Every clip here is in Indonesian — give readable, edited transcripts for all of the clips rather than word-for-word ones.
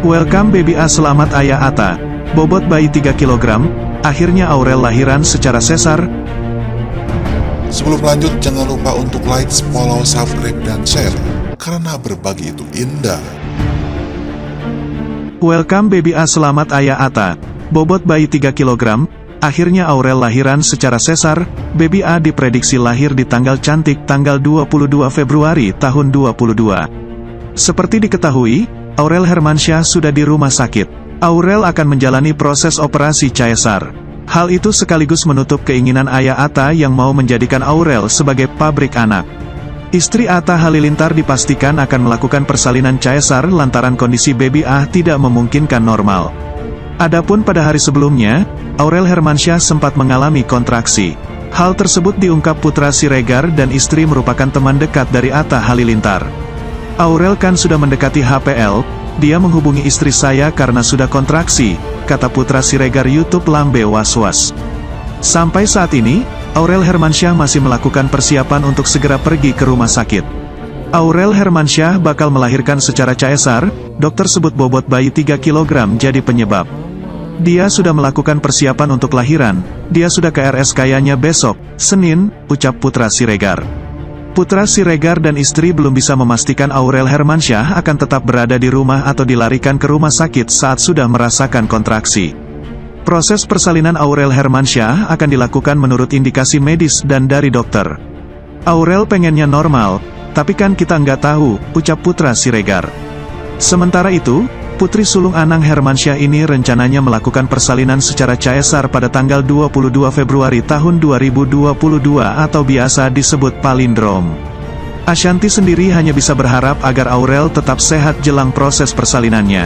Welcome baby A, selamat ayah Atta. Bobot bayi 3 kg, akhirnya Aurel lahiran secara sesar. Sebelum lanjut, jangan lupa untuk like, follow, subscribe, dan share, karena berbagi itu indah. Welcome baby A, selamat ayah Atta. Bobot bayi 3 kg, akhirnya Aurel lahiran secara sesar. Baby A diprediksi lahir di tanggal cantik tanggal 22 Februari tahun 2022. Seperti diketahui, Aurel Hermansyah sudah di rumah sakit. Aurel akan menjalani proses operasi caesar. Hal itu sekaligus menutup keinginan ayah Atta yang mau menjadikan Aurel sebagai pabrik anak. Istri Atta Halilintar dipastikan akan melakukan persalinan caesar lantaran kondisi baby A tidak memungkinkan normal. Adapun pada hari sebelumnya, Aurel Hermansyah sempat mengalami kontraksi. Hal tersebut diungkap putra Siregar dan istri merupakan teman dekat dari Atta Halilintar. Aurel kan sudah mendekati HPL, dia menghubungi istri saya karena sudah kontraksi, kata putra Siregar YouTube Lambe Was-Was. Sampai saat ini, Aurel Hermansyah masih melakukan persiapan untuk segera pergi ke rumah sakit. Aurel Hermansyah bakal melahirkan secara caesar, dokter sebut bobot bayi 3 kg jadi penyebab. Dia sudah melakukan persiapan untuk lahiran, dia sudah ke RS kayaknya besok, Senin, ucap putra Siregar. Putra Siregar dan istri belum bisa memastikan Aurel Hermansyah akan tetap berada di rumah atau dilarikan ke rumah sakit saat sudah merasakan kontraksi. Proses persalinan Aurel Hermansyah akan dilakukan menurut indikasi medis dan dari dokter. Aurel pengennya normal, tapi kan kita nggak tahu, ucap putra Siregar. Sementara itu, putri sulung Anang Hermansyah ini rencananya melakukan persalinan secara caesar pada tanggal 22 Februari tahun 2022 atau biasa disebut palindrom. Ashanti sendiri hanya bisa berharap agar Aurel tetap sehat jelang proses persalinannya.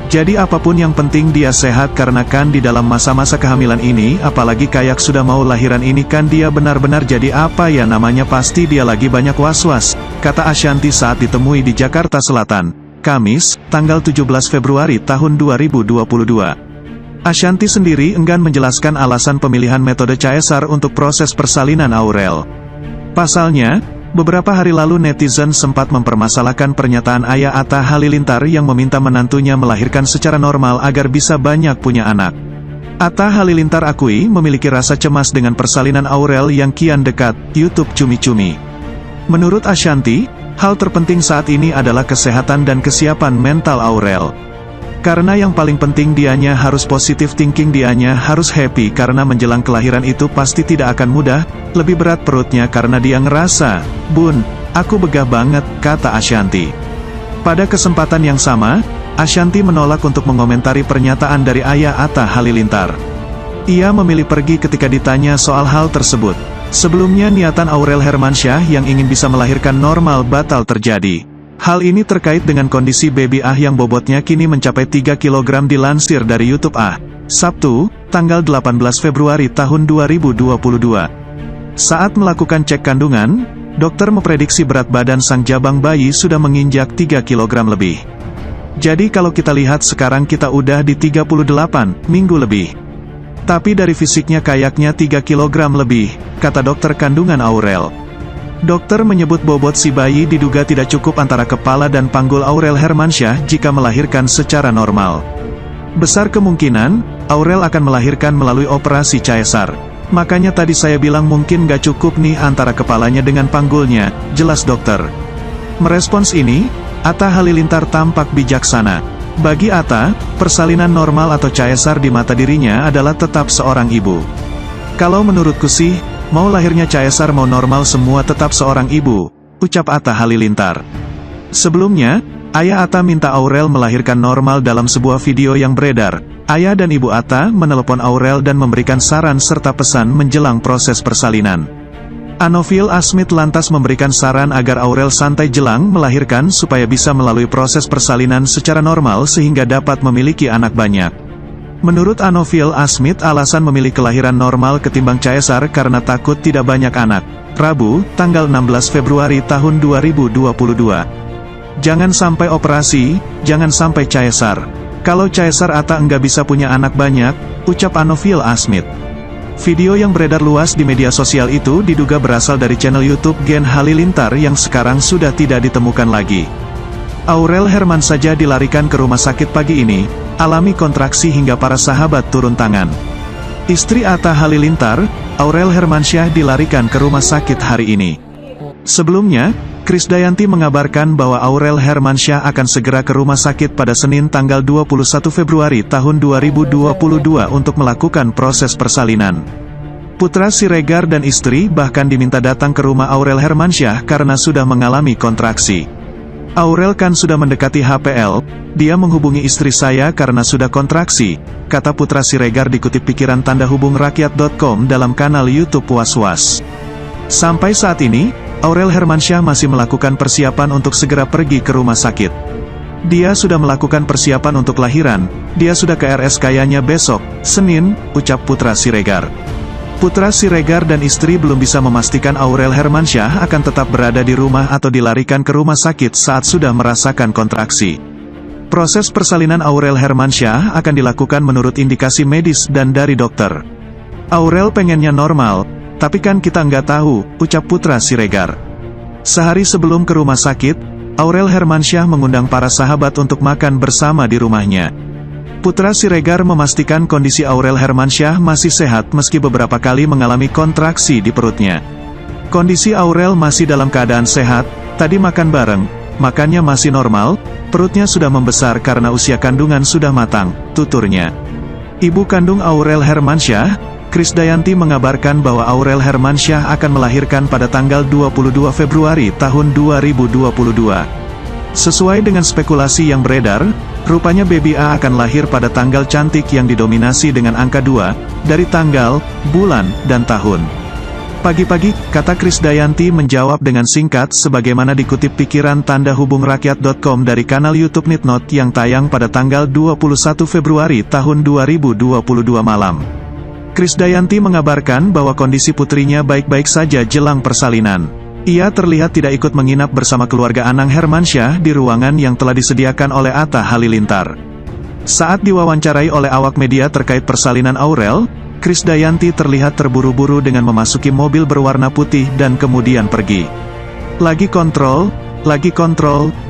Jadi apapun yang penting dia sehat karena kan di dalam masa-masa kehamilan ini, apalagi kayak sudah mau lahiran ini kan dia benar-benar jadi apa ya namanya pasti dia lagi banyak was-was, kata Ashanti saat ditemui di Jakarta Selatan, Kamis, tanggal 17 Februari tahun 2022. Ashanti sendiri enggan menjelaskan alasan pemilihan metode caesar untuk proses persalinan Aurel. Pasalnya, beberapa hari lalu netizen sempat mempermasalahkan pernyataan ayah Atta Halilintar yang meminta menantunya melahirkan secara normal agar bisa banyak punya anak. Atta Halilintar akui memiliki rasa cemas dengan persalinan Aurel yang kian dekat, YouTube Cumi-Cumi. Menurut Ashanti, hal terpenting saat ini adalah kesehatan dan kesiapan mental Aurel. Karena yang paling penting dianya harus positive thinking, dianya harus happy karena menjelang kelahiran itu pasti tidak akan mudah, lebih berat perutnya karena dia ngerasa, "Bun, aku begah banget," kata Ashanti. Pada kesempatan yang sama, Ashanti menolak untuk mengomentari pernyataan dari ayah Atta Halilintar. Ia memilih pergi ketika ditanya soal hal tersebut. Sebelumnya niatan Aurel Hermansyah yang ingin bisa melahirkan normal batal terjadi. Hal ini terkait dengan kondisi baby A yang bobotnya kini mencapai 3 kg dilansir dari YouTube A, Sabtu, tanggal 18 Februari tahun 2022. Saat melakukan cek kandungan, dokter memprediksi berat badan sang jabang bayi sudah menginjak 3 kg lebih. Jadi kalau kita lihat sekarang kita udah di 38 minggu lebih. Tapi dari fisiknya kayaknya 3 kg lebih, kata dokter kandungan Aurel. Dokter menyebut bobot si bayi diduga tidak cukup antara kepala dan panggul Aurel Hermansyah jika melahirkan secara normal. Besar kemungkinan, Aurel akan melahirkan melalui operasi caesar. Makanya tadi saya bilang mungkin gak cukup nih antara kepalanya dengan panggulnya, jelas dokter. Merespons ini, Atta Halilintar tampak bijaksana. Bagi Atta, persalinan normal atau caesar di mata dirinya adalah tetap seorang ibu. Kalau menurutku sih, mau lahirnya caesar mau normal semua tetap seorang ibu, ucap Atta Halilintar. Sebelumnya, ayah Atta minta Aurel melahirkan normal dalam sebuah video yang beredar. Ayah dan ibu Atta menelepon Aurel dan memberikan saran serta pesan menjelang proses persalinan. Anophil Asmit lantas memberikan saran agar Aurel santai jelang melahirkan supaya bisa melalui proses persalinan secara normal sehingga dapat memiliki anak banyak. Menurut Anophil Asmit alasan memilih kelahiran normal ketimbang caesar karena takut tidak banyak anak. Rabu, tanggal 16 Februari tahun 2022. Jangan sampai operasi, jangan sampai caesar. Kalau caesar Atta enggak bisa punya anak banyak, ucap Anophil Asmit. Video yang beredar luas di media sosial itu diduga berasal dari channel YouTube Gen Halilintar yang sekarang sudah tidak ditemukan lagi. Aurel Herman saja dilarikan ke rumah sakit pagi ini, alami kontraksi hingga para sahabat turun tangan. Istri Atta Halilintar, Aurel Hermansyah dilarikan ke rumah sakit hari ini. Sebelumnya, Krisdayanti mengabarkan bahwa Aurel Hermansyah akan segera ke rumah sakit pada Senin tanggal 21 Februari tahun 2022 untuk melakukan proses persalinan. Putra Siregar dan istri bahkan diminta datang ke rumah Aurel Hermansyah karena sudah mengalami kontraksi. Aurel kan sudah mendekati HPL, dia menghubungi istri saya karena sudah kontraksi, kata putra Siregar dikutip pikiran tanda hubung rakyat.com dalam kanal YouTube Was-Was. Sampai saat ini, Aurel Hermansyah masih melakukan persiapan untuk segera pergi ke rumah sakit. Dia sudah melakukan persiapan untuk lahiran, dia sudah ke RSKY-nya besok, Senin, ucap putra Siregar. Putra Siregar dan istri belum bisa memastikan Aurel Hermansyah akan tetap berada di rumah atau dilarikan ke rumah sakit saat sudah merasakan kontraksi. Proses persalinan Aurel Hermansyah akan dilakukan menurut indikasi medis dan dari dokter. Aurel pengennya normal, tapi kan kita nggak tahu, ucap putra Siregar. Sehari sebelum ke rumah sakit, Aurel Hermansyah mengundang para sahabat untuk makan bersama di rumahnya. Putra Siregar memastikan kondisi Aurel Hermansyah masih sehat meski beberapa kali mengalami kontraksi di perutnya. Kondisi Aurel masih dalam keadaan sehat, tadi makan bareng, makannya masih normal, perutnya sudah membesar karena usia kandungan sudah matang, tuturnya. Ibu kandung Aurel Hermansyah, Krisdayanti mengabarkan bahwa Aurel Hermansyah akan melahirkan pada tanggal 22 Februari tahun 2022. Sesuai dengan spekulasi yang beredar, rupanya baby A akan lahir pada tanggal cantik yang didominasi dengan angka 2, dari tanggal, bulan, dan tahun. Pagi-pagi, kata Krisdayanti menjawab dengan singkat sebagaimana dikutip pikiran tanda hubung rakyat.com dari kanal YouTube Nitnot yang tayang pada tanggal 21 Februari tahun 2022 malam. Krisdayanti mengabarkan bahwa kondisi putrinya baik-baik saja jelang persalinan. Ia terlihat tidak ikut menginap bersama keluarga Anang Hermansyah di ruangan yang telah disediakan oleh Atta Halilintar. Saat diwawancarai oleh awak media terkait persalinan Aurel, Krisdayanti terlihat terburu-buru dengan memasuki mobil berwarna putih dan kemudian pergi. Lagi kontrol,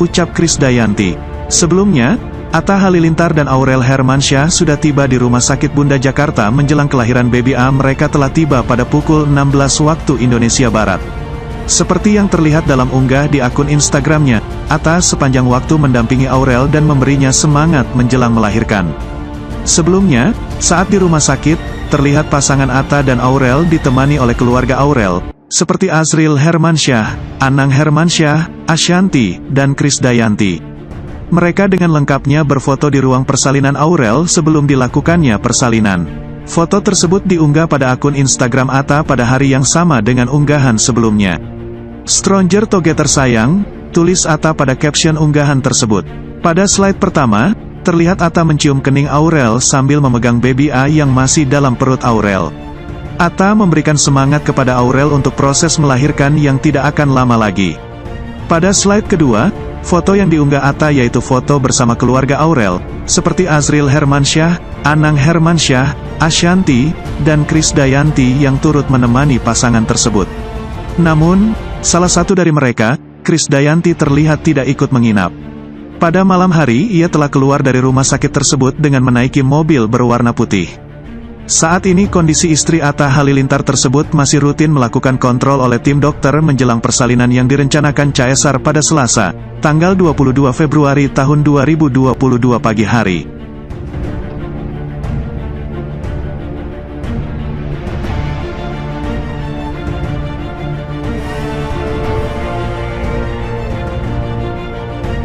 ucap Krisdayanti. Sebelumnya, Atta Halilintar dan Aurel Hermansyah sudah tiba di Rumah Sakit Bunda Jakarta menjelang kelahiran baby A. Mereka telah tiba pada pukul 16 waktu Indonesia Barat. Seperti yang terlihat dalam unggah di akun Instagramnya, Atta sepanjang waktu mendampingi Aurel dan memberinya semangat menjelang melahirkan. Sebelumnya, saat di rumah sakit, terlihat pasangan Atta dan Aurel ditemani oleh keluarga Aurel, seperti Azril Hermansyah, Anang Hermansyah, Ashanti, dan Krisdayanti. Mereka dengan lengkapnya berfoto di ruang persalinan Aurel sebelum dilakukannya persalinan. Foto tersebut diunggah pada akun Instagram Atta pada hari yang sama dengan unggahan sebelumnya. Stranger Together sayang, tulis Atta pada caption unggahan tersebut. Pada slide pertama, terlihat Atta mencium kening Aurel sambil memegang baby A yang masih dalam perut Aurel. Atta memberikan semangat kepada Aurel untuk proses melahirkan yang tidak akan lama lagi. Pada slide kedua, foto yang diunggah Atta yaitu foto bersama keluarga Aurel, seperti Azril Hermansyah, Anang Hermansyah, Ashanti, dan Krisdayanti yang turut menemani pasangan tersebut. Namun, salah satu dari mereka, Krisdayanti terlihat tidak ikut menginap. Pada malam hari ia telah keluar dari rumah sakit tersebut dengan menaiki mobil berwarna putih. Saat ini kondisi istri Atta Halilintar tersebut masih rutin melakukan kontrol oleh tim dokter menjelang persalinan yang direncanakan caesar pada Selasa, tanggal 22 Februari tahun 2022 pagi hari.